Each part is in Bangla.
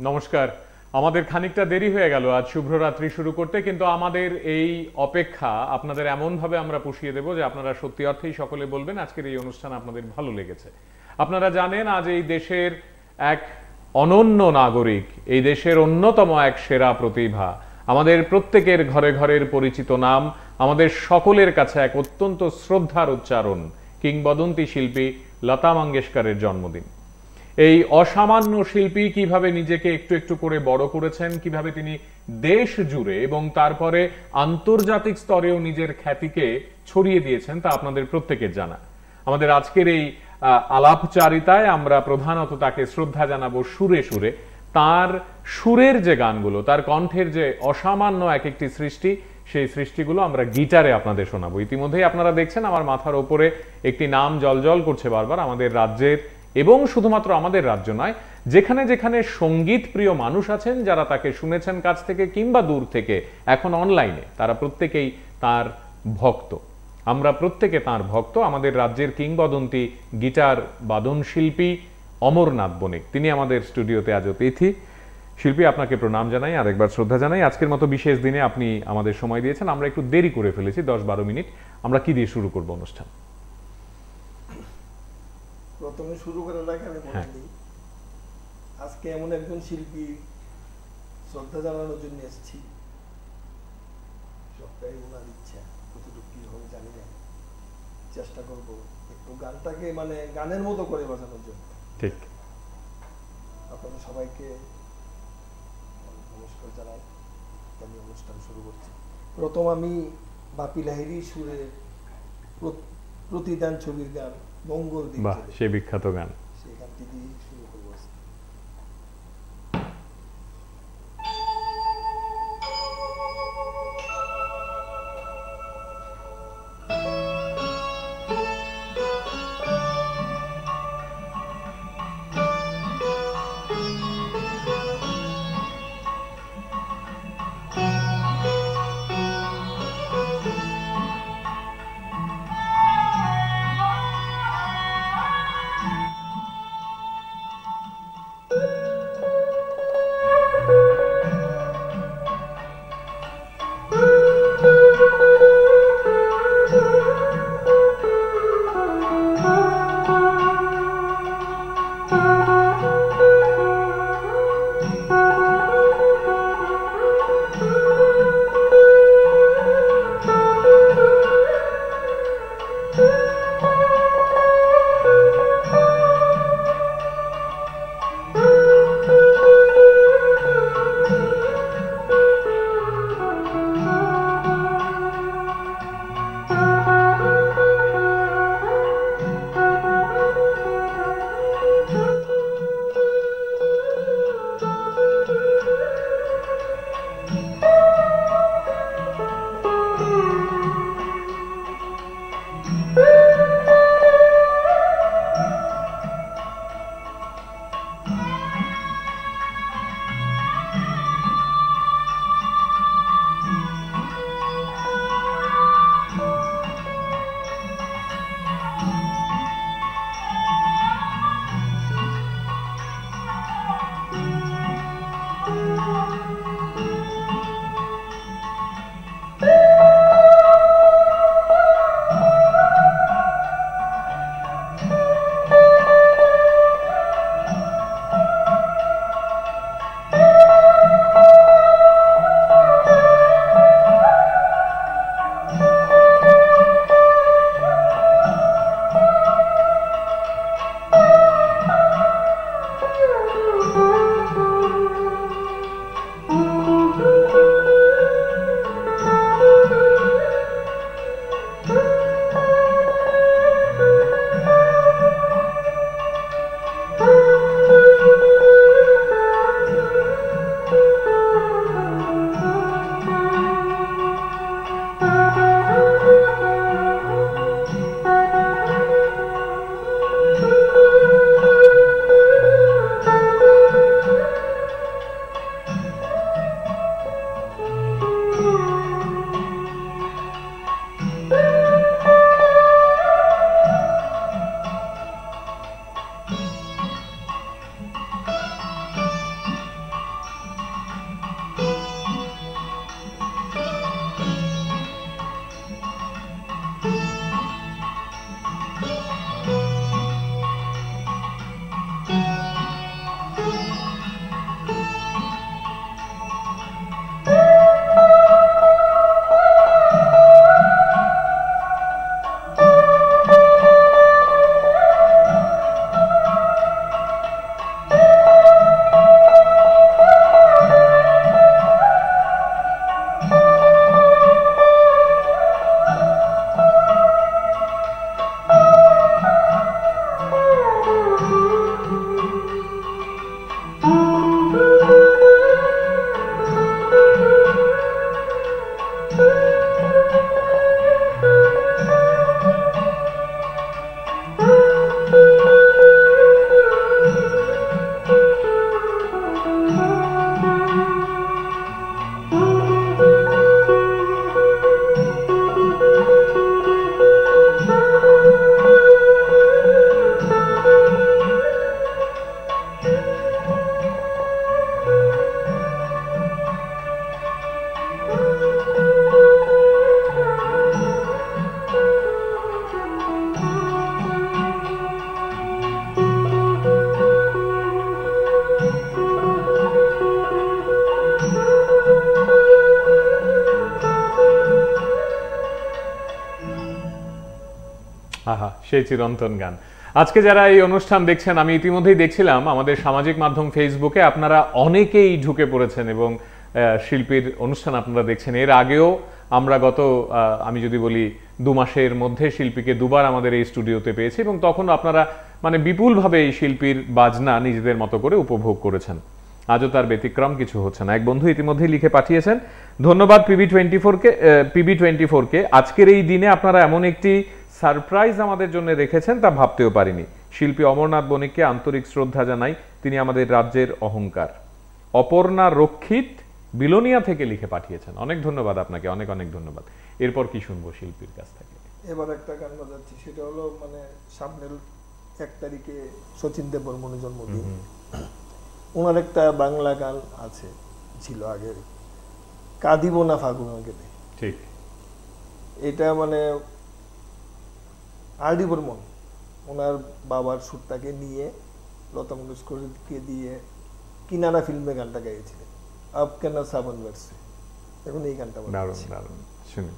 নমস্কার। আমাদের খানিকটা দেরি হয়ে গেল আজ শুভরাত্রি শুরু করতে, কিন্তু আমাদের এই অপেক্ষা আপনাদের এমনভাবে আমরা পুষিয়ে দেব যে আপনারা সত্যি অর্থেই সকলে বলবেন আজকের এই অনুষ্ঠান আপনাদের ভালো লেগেছে। আপনারা জানেন আজ এই দেশের এক অনন্য নাগরিক, এই দেশের অন্যতম এক সেরা প্রতিভা, আমাদের প্রত্যেকের ঘরে ঘরের পরিচিত নাম, আমাদের সকলের কাছে এক অত্যন্ত শ্রদ্ধার উচ্চারণ, কিংবদন্তি শিল্পী লতা মঙ্গেশকরের জন্মদিন। এই অসামান্য শিল্পী কিভাবে নিজেকে একটু একটু করে বড় করেছেন, কিভাবে তিনি দেশ জুড়ে এবং তারপরে আন্তর্জাতিক স্তরেও নিজের খ্যাতিকে ছড়িয়ে দিয়েছেন তা আপনাদের প্রত্যেকের জানা। আমাদের আজকের এই আলাপচারিতায় আমরা প্রধানত তাকে শ্রদ্ধা জানাবো সুরে সুরে। তার সুরের যে গানগুলো, তার কণ্ঠের যে অসামান্য এক একটি সৃষ্টি, সেই সৃষ্টিগুলো আমরা গিটারে আপনাদের শোনাবো। ইতিমধ্যেই আপনারা দেখছেন আমার মাথার ওপরে একটি নাম জলজল করছে বারবার, আমাদের রাজ্যের, এবং শুধুমাত্র আমাদের রাজ্য নয়, যেখানে যেখানে সঙ্গীত প্রিয় মানুষ আছেন যারা তাকে শুনেছেন কাছ থেকে কিংবা দূর থেকে, এখন অনলাইনে, তারা প্রত্যেকেই তার ভক্ত। আমরা প্রত্যেকে তার ভক্ত। আমাদের রাজ্যের কিংবদন্তি গিটার বাদন শিল্পী অমরনাথ বণিক, তিনি আমাদের স্টুডিওতে আজ অতিথি। শিল্পী, আপনাকে প্রণাম জানাই, আরেকবার শ্রদ্ধা জানাই। আজকের মতো বিশেষ দিনে আপনি আমাদের সময় দিয়েছেন, আমরা একটু দেরি করে ফেলেছি 10-12 মিনিট। আমরা কি দিয়ে শুরু করব অনুষ্ঠান? প্রথমে শুরু করার আগে আমি বলে দিই, আজকে এমন একজন শিল্পী শ্রদ্ধা জানানোর জন্য এসেছি, সবটাই ওনার ইচ্ছা, কতটুকু কি হবে জানি না, চেষ্টা করব একটু গানটাকে মানে গানের মতো করে বাজানোর জন্য। ঠিক। আপনাদের সবাইকে নমস্কার জানাই। আমি অনুষ্ঠান শুরু করছি। প্রথম আমি বাপি লাহিড়ী সুরে প্রতিদান ছবির গান মঙ্গল দ্বীপ, বাহ, সে বিখ্যাত গান, সেই গানটি দিয়ে শুরু করবো। আহা, সেই চিরন্তন গান। আজকে যারা এই অনুষ্ঠান দেখছেন, আমি ইতিমধ্যেই দেখছিলাম আমাদের সামাজিক মাধ্যম ফেসবুকে আপনারা অনেকেই ঢুকে পড়েছেন এবং শিল্পীর অনুষ্ঠান আপনারা দেখছেন। এর আগেও আমরা আমি যদি বলি 2 মাসের মধ্যে শিল্পীকে দুবার আমাদের এই স্টুডিওতে পেয়েছি এবং তখন আপনারা মানে বিপুলভাবে এই শিল্পীর বাজনা নিজেদের মতো করে উপভোগ করেছেন। আজও তার ব্যতিক্রম কিছু হচ্ছে না। এক বন্ধু ইতিমধ্যেই লিখে পাঠিয়েছেন, ধন্যবাদ PB24 কে। আজকের এই দিনে আপনারা এমন একটি সারপ্রাইজ আমাদের জন্য রেখেছেন তা ভাবতেও পারিনি। শিল্পী অমরনাথ বণিককে আন্তরিক শ্রদ্ধা জানাই, তিনি আমাদের রাজ্যের অহংকার। অপর্ণা রক্ষিত বিলোনিয়া থেকে লিখে পাঠিয়েছেন, অনেক ধন্যবাদ আপনাকে, অনেক অনেক ধন্যবাদ। এরপর কি শুনবো শিল্পীর কাছ থেকে? এবার একটা গান বাজাচ্ছি, সেটা হলো মানে সামনের 1 তারিখে শচীন দেববর্মনের জন্মদিন। ওনার একটা বাংলা গান আছে, ছিল আগে, কাঁদিব না ফাগুন গেলে। ঠিক, এটা মানে আর ডি বর্মন ওনার বাবার সুরটাকে নিয়ে লতা মঙ্গেশকরকে দিয়ে কিনারা ফিল্মে গানটা গাইছিলেন, আব কেনা সাবন ভার্সে। এখন এই গানটা দারুণ দারুণ, শুনি।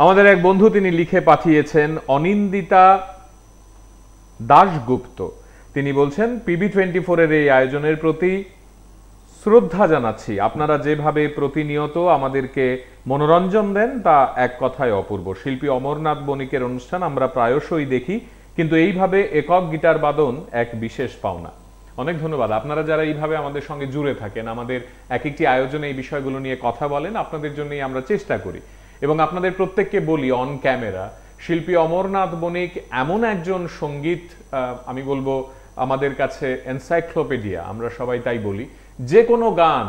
আমাদের এক বন্ধু তিনি লিখে পাঠিয়েছেন, অনিন্দিতা দাশগুপ্ত। তিনি বলছেন, PB24 এর এই আয়োজনের প্রতি শ্রদ্ধা জানাচ্ছি। আপনারা যেভাবে প্রতিনিয়ত আমাদেরকে মনোরঞ্জন দেন তা এক কথায় অপূর্ব। শিল্পী অমরনাথ বণিকের অনুষ্ঠান আমরা প্রায়শই দেখি, কিন্তু এইভাবে একক গিটার বাদন এক বিশেষ পাওনা। অনেক ধন্যবাদ। আপনারা যারা এইভাবে আমাদের সঙ্গে জুড়ে থাকেন, আমাদের এক একটি আয়োজনে এই বিষয়গুলো নিয়ে কথা বলেন, আপনাদের জন্যই আমরা চেষ্টা করি। এবং আপনাদের প্রত্যেককে বলি অন ক্যামেরা, শিল্পী অমরনাথ বণিক এমন একজন সঙ্গীত, আমি বলবো আমাদের কাছে এনসাইক্লোপিডিয়া, আমরা সবাই তাই বলি। যে কোনো গান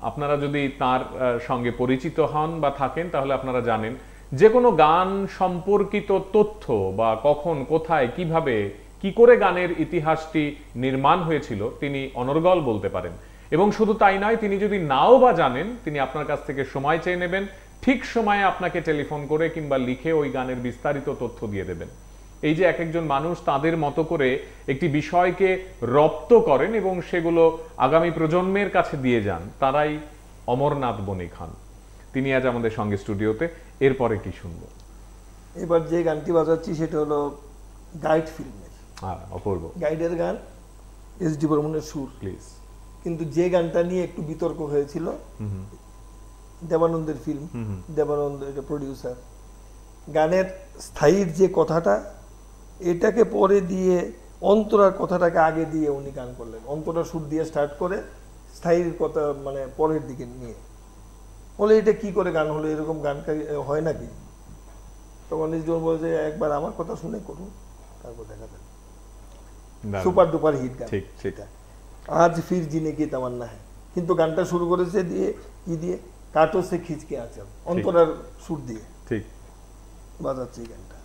আপনারা যদি তার সঙ্গে পরিচিত হন বা থাকেন, তাহলে আপনারা জানেন যে কোনো গান সম্পর্কিত তথ্য বা কখন, কোথায়, কিভাবে, কি করে গানের ইতিহাসটি নির্মাণ হয়েছিল তিনি অনর্গল বলতে পারেন। এবং শুধু তাই নয়, তিনি যদি নাও বা জানেন, তিনি আপনার কাছ থেকে সময় চেয়ে নেবেন, ঠিক সময়ে আপনাকে টেলিফোন করে কিংবা লিখে ওই গানের বিস্তারিত তথ্য দিয়ে দেবেন। এই যে এক একজন মানুষ তাদের মতো করে একটি বিষয়কে রপ্ত করেন এবং সেগুলো আগামী প্রজন্মের কাছে দিয়ে যান, তারাই অমরনাথ বণিক হন। তিনি আজ আমাদের সঙ্গে স্টুডিওতে। এরপরে কি শুনবো? এবার যে গানটি বাজাচ্ছি সেটা হলো গাইড ফিল্মের। অপূর্ব গাইডের গান, এস.ডি. বর্মনের সুর। প্লিজ। কিন্তু যে গানটা নিয়ে একটু বিতর্ক হয়েছিল, দেবানন্দের ফিল্ম, দেবানন্দ এটা প্রডিউসার, গানের স্থায়ীর যে কথাটা, এটাকে পরে দিয়ে অন্তরার কথাটাকে আগে দিয়ে উনি গান করলেন। অন্তরা সুর দিয়ে স্টার্ট করে স্থায়ীর কথা মানে পরের দিকে নিয়ে, বলে এটা কি করে গান হলো, এরকম গান হয় নাকি? তখন নিজজন বলে যে একবার আমার কথা শুনে করুন, তারপর দেখা যাবে। সুপার ডুপার হিট গান সেটা, আজ ফির জিনে কি তামান্না হ্যায়। কিন্তু গানটা শুরু করেছে দিয়ে কি দিয়ে, কাটো সে খিচকে আচল, অন্তরার সুর দিয়ে। ঠিক বাজাচ্ছি গানটা।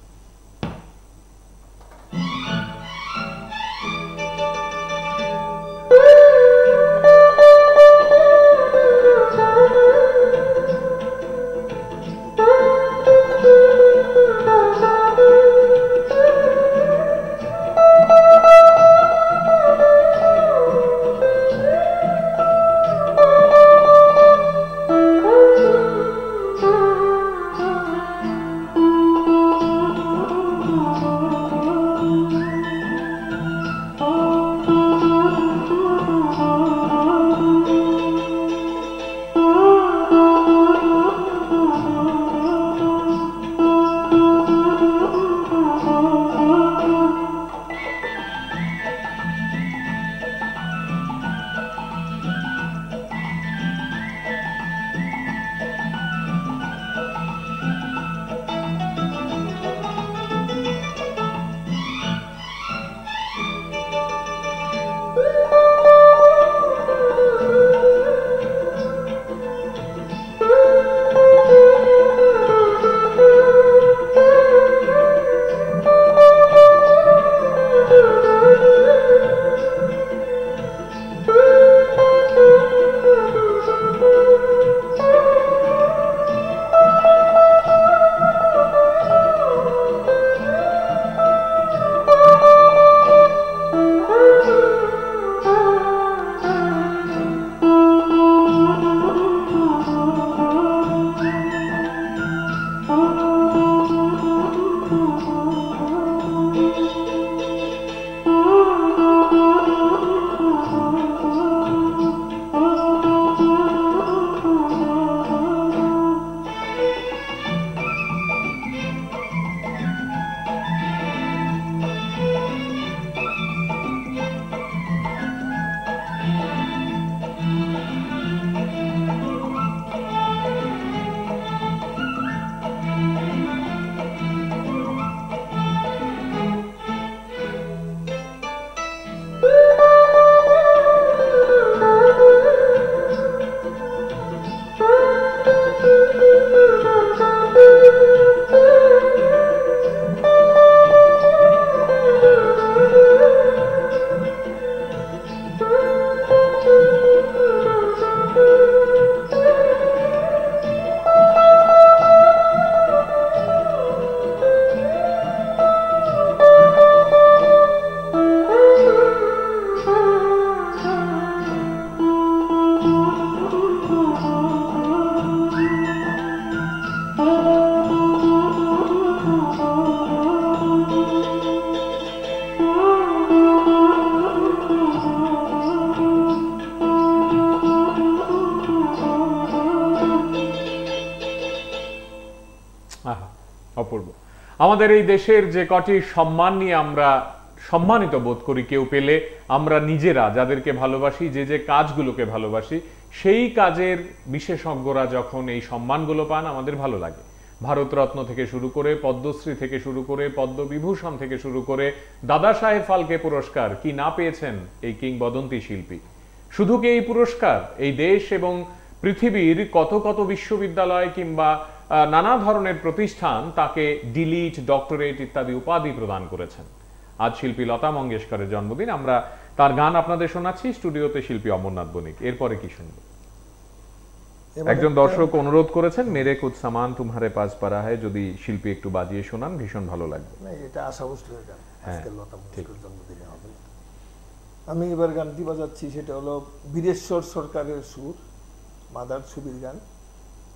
আমাদের এই দেশের যে কটি সম্মান নিয়ে আমরা সম্মানিত বোধ করি কেউ পেলে, আমরা নিজেরা যাদেরকে ভালোবাসি, যে যে কাজগুলোকে ভালোবাসি, সেই কাজের বিশেষজ্ঞরা যখন এই সম্মানগুলো পান আমাদের ভালো লাগে। ভারতরত্ন থেকে শুরু করে, পদ্মশ্রী থেকে শুরু করে, পদ্মবিভূষণ থেকে শুরু করে, দাদা সাহেব ফালকে পুরস্কার কি না পেয়েছেন এই কিংবদন্তি শিল্পী। শুধু কি এই পুরস্কার, এই দেশ এবং পৃথিবীর কত কত বিশ্ববিদ্যালয় কিংবা নানা ধরনের প্রতিষ্ঠান তাকে ডিলিট, ডক্টরেট ইত্যাদি উপাধি প্রদান করেছেন। আজ শিল্পী লতা মঙ্গেশকরের জন্মদিন, আমরা তার গান আপনাদের শোনাচ্ছি, স্টুডিওতে শিল্পী অমরনাথ বণিক। এরপরে কি শুনবো? একজন দর্শক অনুরোধ করেছেন, মেরে কুছ সামান তুমহারে পাস পারা হয়, যদি শিল্পী একটু বাজিয়ে শোনান ভীষণ ভালো লাগবে। না, এটা আশা ভোসলের গান, আজকে লতা মঙ্গেশকরের জন্মদিনে হবে। আমি এবার গানটি বাজাচ্ছি, সেটা হলো বীরেশ্বর সরকারের সুর, মাদার ছবির গান,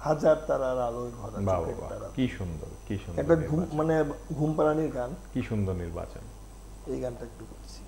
হাজার তারার আলোয় ভরা চোখের তারা। কি সুন্দর, কি সুন্দর, একটা মানে ঘুম পাড়ানির গান, কি সুন্দর নির্বাচন। এই গানটা একটু করছি।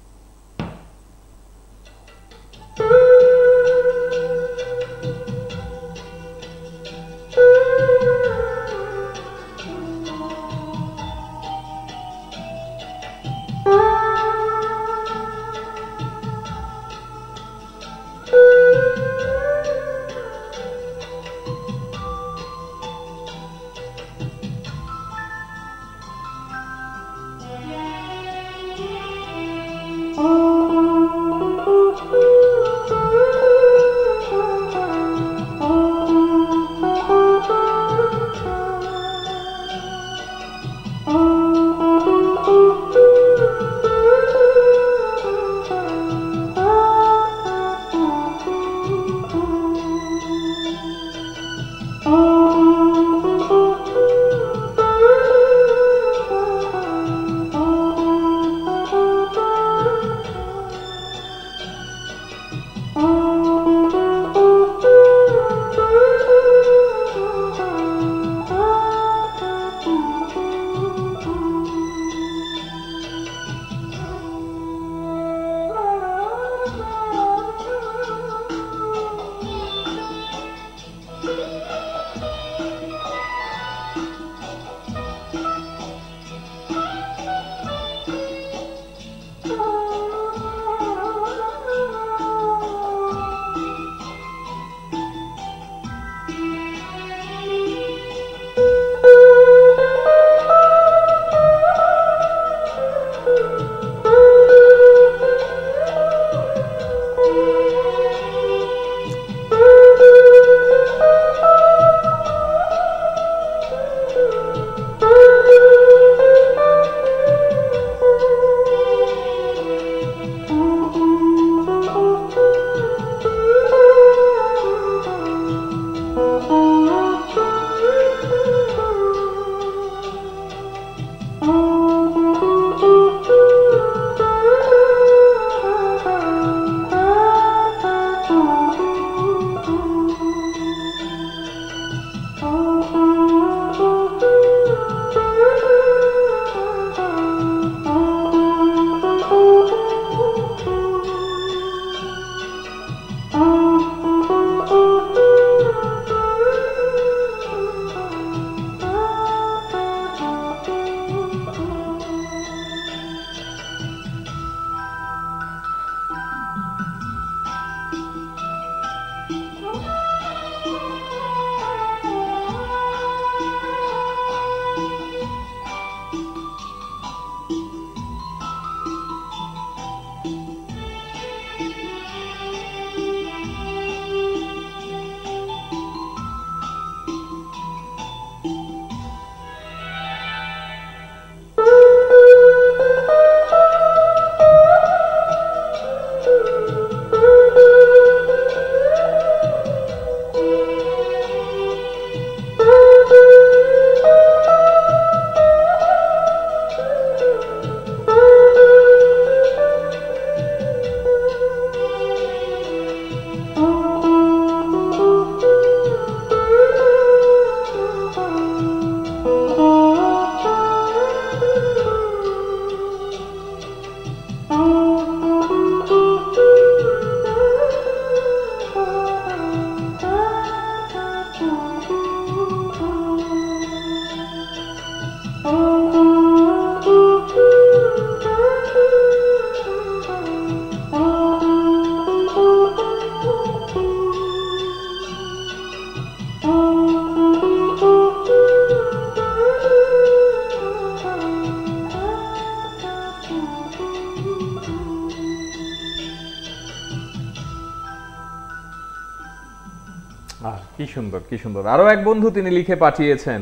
কি সুন্দর, কি সুন্দর। আরো এক বন্ধু তিনি লিখে পাঠিয়েছেন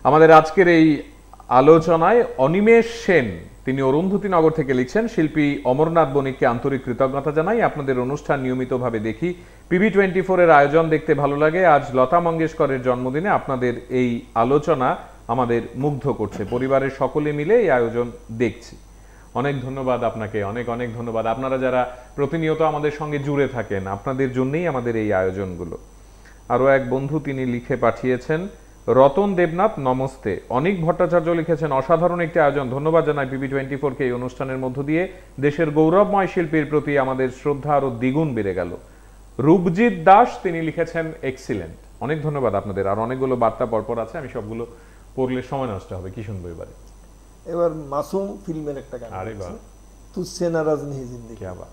আমাদের আজকের এই আলোচনায়, অনিমেষ সেন, তিনি অরুন্ধতী নগর থেকে লিখছেন, শিল্পী অমরনাথ বণিককে আন্তরিক কৃতজ্ঞতা জানাই, আপনাদের অনুষ্ঠান নিয়মিতভাবে দেখি, PB24 এর আয়োজন দেখতে ভালো লাগে, আজ লতা মঙ্গেশকরের জন্মদিনে আপনাদের এই আলোচনা আমাদের মুগ্ধ করছে, পরিবারের সকলে মিলে এই আয়োজন দেখছি। অনেক ধন্যবাদ আপনাকে, অনেক অনেক ধন্যবাদ। আপনারা যারা প্রতিনিয়ত আমাদের সঙ্গে জুড়ে থাকেন, আপনাদের জন্যই আমাদের এই আয়োজনগুলো। আরো এক বন্ধু তিনি লিখে পাঠিয়েছেন, রতন দেবনাথ, নমস্তে। অনিক ভট্টাচার্য লিখেছেন, অসাধারণ একটি আয়োজন, ধন্যবাদ জানাই PB24 কে এই অনুষ্ঠানের মধ্য দিয়ে দেশের গৌরবময় শিল্পীর প্রতি আমাদের শ্রদ্ধা আরো দ্বিগুণ বেড়ে গেল। রূপজিৎ দাস তিনি লিখেছেন, এক্সিলেন্ট। অনেক ধন্যবাদ আপনাদের। আর অনেকগুলো বার্তা পরপর আছে, আমি সবগুলো পড়লে সময় নষ্ট হবে। কি শুনবো এবারে? এবার মাসুম ফিল্মের একটা গান, আরে বাহ, তুসসে নারাজ নেহি জিন্দেগি। কি আবার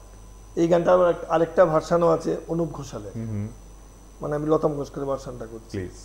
এই গানটা আবার আরেকটা ভার্সানও আছে অনুপ ঘোষালের, মানে আমি লতা মঙ্গেশকরের ভার্সানটা করছি। প্লিজ।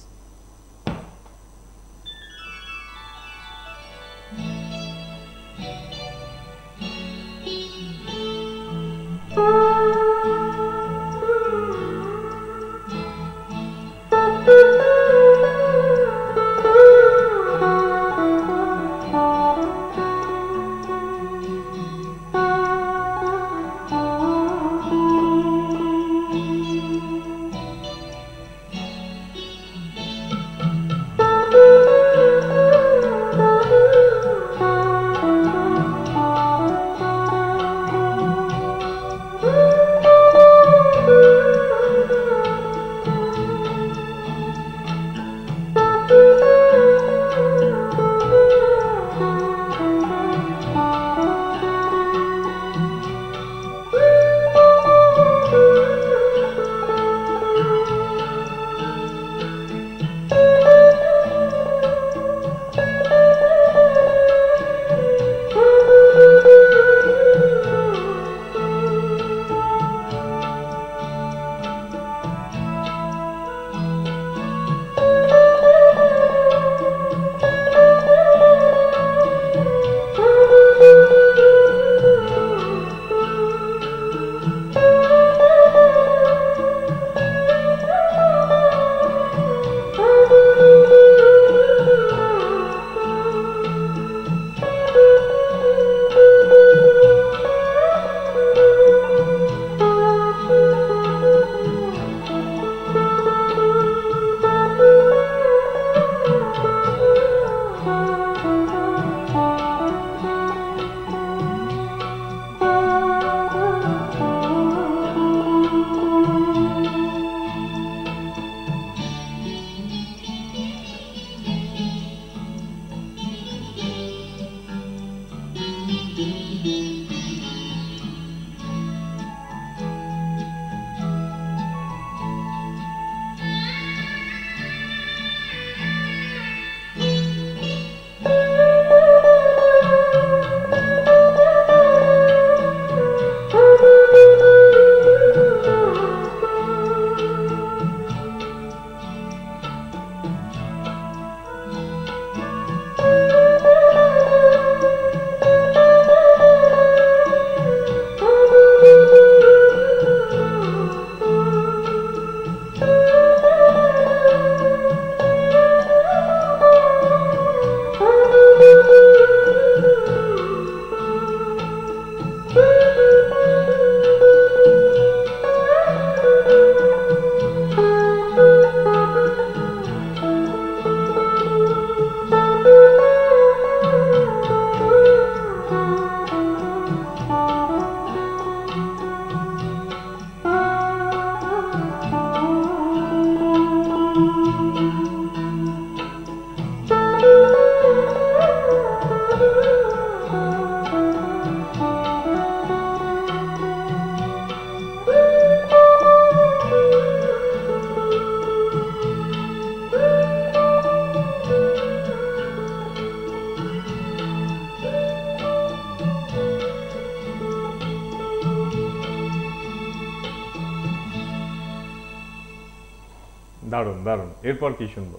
দারুণ দারুণ। এরপর কি শুনবো?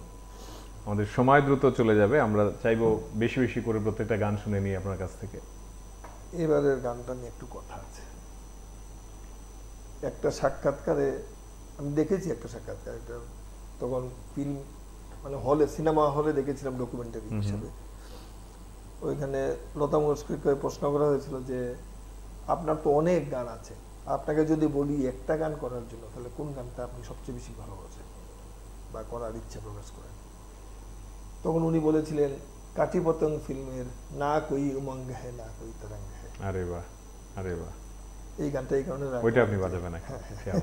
আমাদের সময় দ্রুত চলে যাবে, আমরা চাইবো বেশি বেশি করে প্রত্যেকটা গান শুনে নিই আপনার কাছ থেকে। এবারের গানটা নিয়ে একটু কথা আছে। একটা সাক্ষাৎকারে আমি দেখেছি, একটা সাক্ষাৎকার, একটা তখন ফিল্ম মানে হলে, সিনেমা হলে দেখেছিলাম ডকুমেন্টারি হিসেবে। ওইখানে লতা মঙ্গেশকরকে প্রশ্ন করা হয়েছিল যে আপনার তো অনেক গান আছে, আপনাকে যদি বলি একটা গান করার জন্য, তাহলে কোন গানটা আপনি সবচেয়ে বেশি ভালোবাসেন বা করার ইচ্ছা প্রকাশ করেন? তখন উনি বলেছিলেন কাটি পতঙ্গ ফিল্মের না কই উমঙ্গ হ্যায় না কই তরঙ্গ হ্যায়। আরে বাহ, আরে বাহ, এই গানটা এই কারণে ওইটা আপনি বাজাবেন না? হ্যাঁ।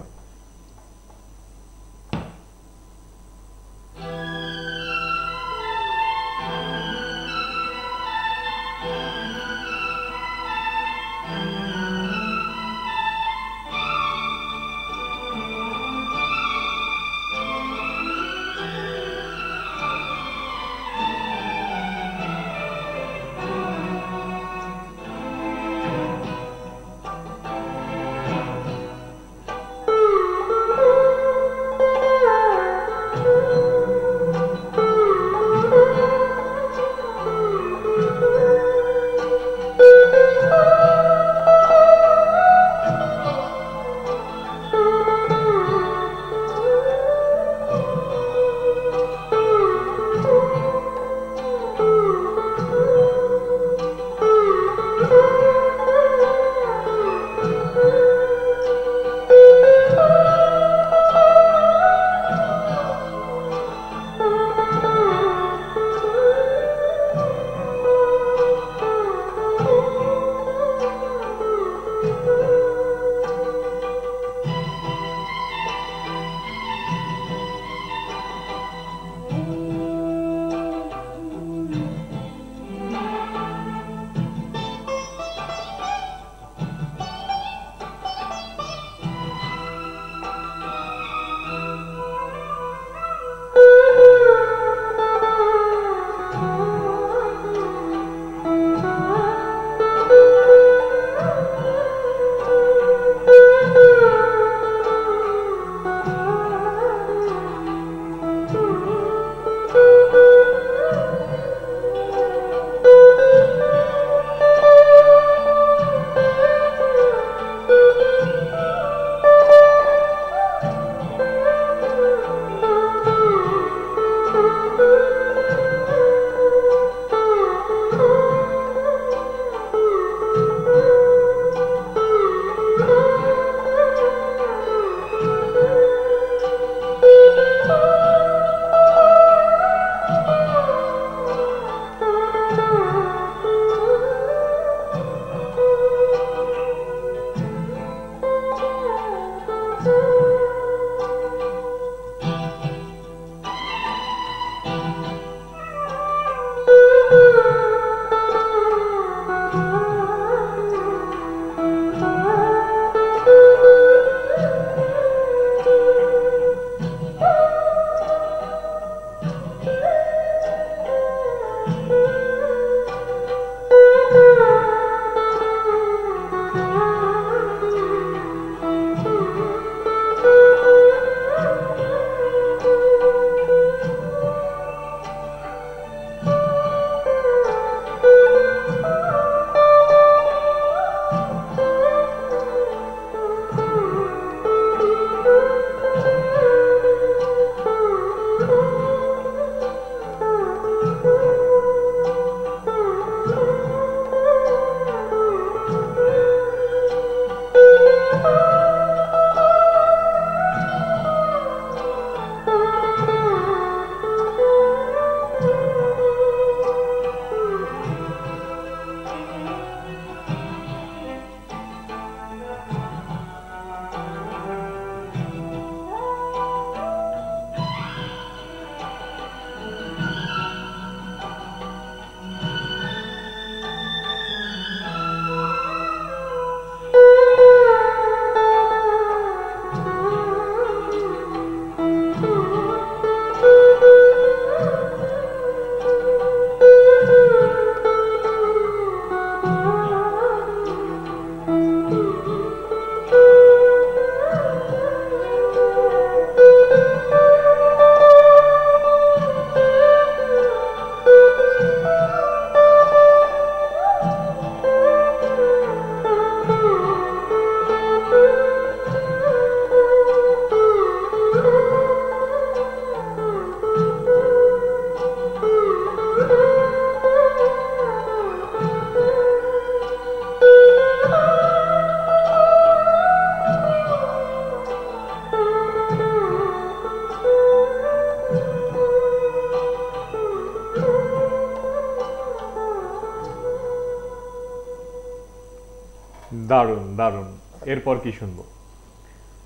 দারুণ দারুণ। এরপর কি শুনবো?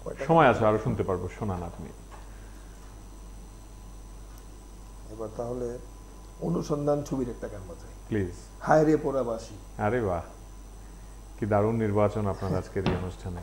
কয়টা সময় আছে, আরো শুনতে পারবো, শোনান আপনি। এবার তাহলে অনুসন্ধান ছবির একটা গান বাজাই, প্লিজ। হায় রে পোড়াবাসী। আরে বাহ, কি দারুণ নির্বাচন আপনার আজকের এই অনুষ্ঠানে।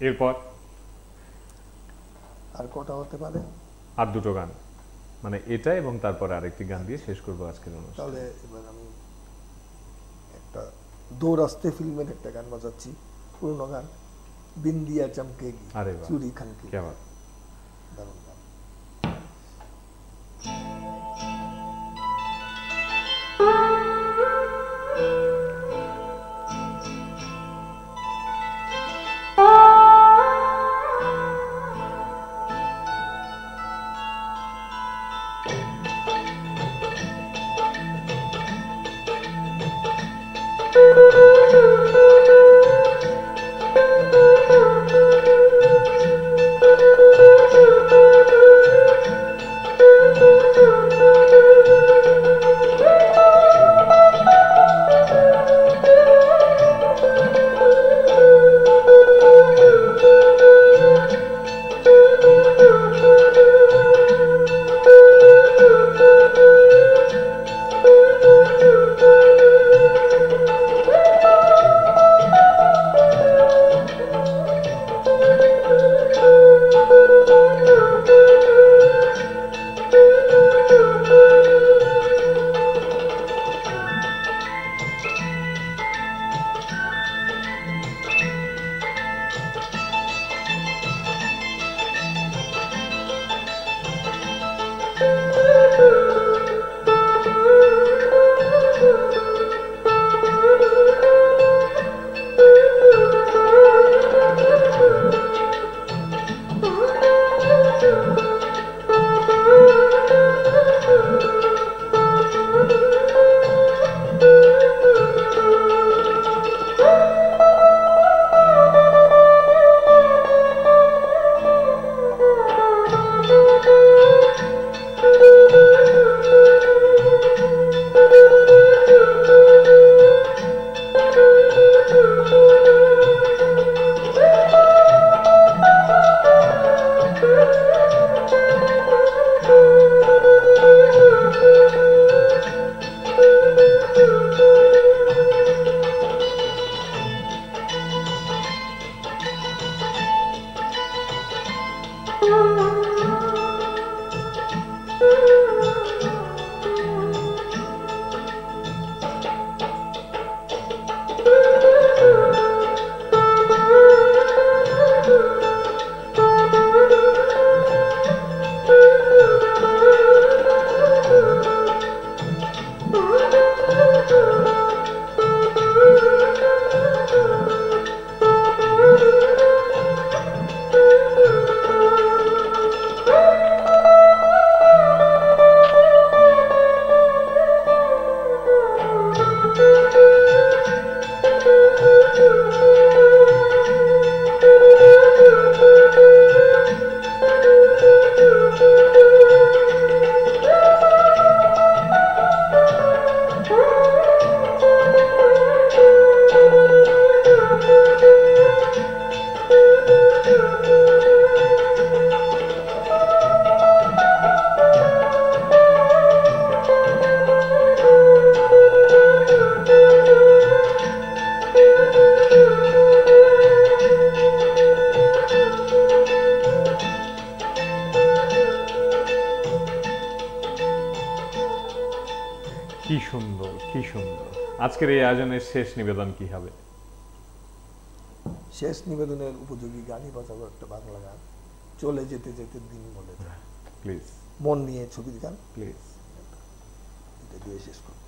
এরপর আর কটা হতে পারে? আর দুটো গান, মানে এটা এবং তারপরে আরেকটি গান দিয়ে শেষ করবো আজকের অনুষ্ঠান। তাহলে এবার আমি একটা দৌরাস্তে ফিল্মের একটা গান বাজাচ্ছি, পুরনো গান, বিন্দিয়া চমকেগি, আরে বাহ, চুরি খানকি। क्या बात। দারুণ গান। কি সুন্দর, কি সুন্দর। আজকের এই আয়োজনের শেষ নিবেদন কি হবে? শেষ নিবেদনের উপযোগী গানই বাজাবো, একটা বাংলা গান, চলে যেতে যেতে দিন বলে যায়, প্লিজ মন নিয়ে ছবির গান, প্লিজ। এটা দিয়ে শেষ করব।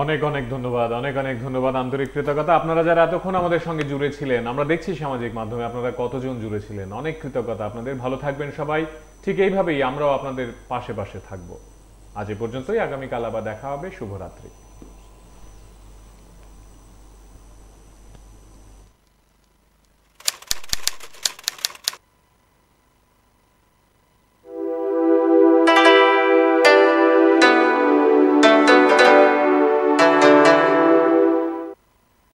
অনেক অনেক ধন্যবাদ, অনেক অনেক ধন্যবাদ, আন্তরিক কৃতজ্ঞতা। আপনারা যারা এতক্ষণ আমাদের সঙ্গে জুড়ে ছিলেন, আমরা দেখছি সামাজিক মাধ্যমে আপনারা কতজন জুড়ে ছিলেন, অনেক কৃতজ্ঞতা আপনাদের। ভালো থাকবেন সবাই, ঠিক এইভাবেই আমরাও আপনাদের পাশে পাশে থাকবো। আজ এ পর্যন্তই, আগামীকাল আবার দেখা হবে। শুভরাত্রি।